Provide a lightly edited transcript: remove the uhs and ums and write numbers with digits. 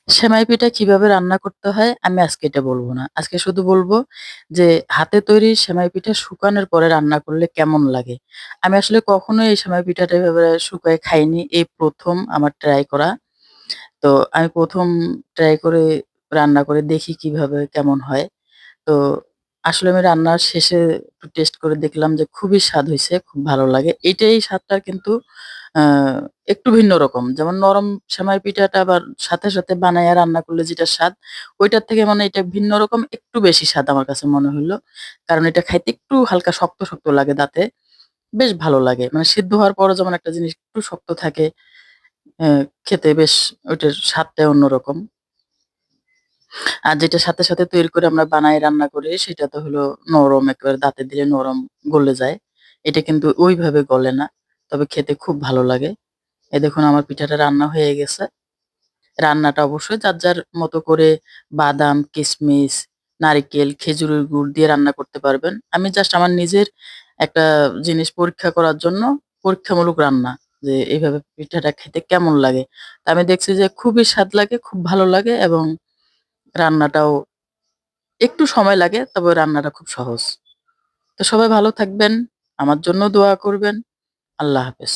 সেমাই পিঠা কিভাবে রান্না করতে হয় আমি আজকে এটা বলব না। আজকে শুধু বলব যে হাতে তৈরি সেমাই পিঠা শুকানোর পরে রান্না করলে কেমন লাগে। আমি আসলে কখনোই এই সেমাই পিঠাটা এভাবে শুকায়ে খাইনি। এই ১ম আমার ট্রাই করা। তো আমি ১ম ট্রাই করে রান্না করে দেখি কিভাবে কেমন হয়। তো আসলে আমি রান্নার শেষে একটু টেস্ট করে দেখলাম যে খুবই স্বাদ হইছে, খুব ভালো লাগে। এই স্বাদটা কিন্তু আ একটু ভিন্ন রকম। যেমন নরম সেমাই পিঠাটা আবার সাথে বানাইয়া রান্না করলে যেটা স্বাদ, ওইটার থেকে মানে এটা ভিন্ন রকম একটু বেশি স্বাদ আমার কাছে মনে হইল। কারণ এটা খাইতে একটু হালকা শক্ত লাগে দাঁতে। বেশ ভালো লাগে। মানে সিদ্ধ হওয়ার পরও যেমন একটা জিনিস একটু শক্ত থাকে, খেতে বেশ ওইটার স্বাদটাই অন্যরকম। আর যেটা সাথে তৈরি করে আমরা বানাই রান্না করি সেটা তো হলো নরম একেবারে দাঁতে দিলে নরম গলে যায়। এটা কিন্তু ওইভাবে গলে না। তবে খেতে খুব ভালো লাগে। এই দেখুন আমার পিঠাটা রান্না হয়ে গেছে। রান্নাটা অবশ্যই যার মতো করে বাদাম, কিশমিশ, নারিকেল, খেজুরের গুড় দিয়ে রান্না করতে পারবেন। আমি জাস্ট আমার নিজের একটা জিনিস পরীক্ষা করার জন্য পরীক্ষামূলক রান্না যে এইভাবে পিঠাটা খেতে কেমন লাগে। তা আমি দেখছি যে খুবই স্বাদ লাগে, খুব ভালো লাগে এবং রান্নাটাও একটু সময় লাগে তবে রান্নাটা খুব সহজ। তো সবাই ভালো থাকবেন। আমার জন্য দোয়া করবেন। আল্লাহ হাফেজ।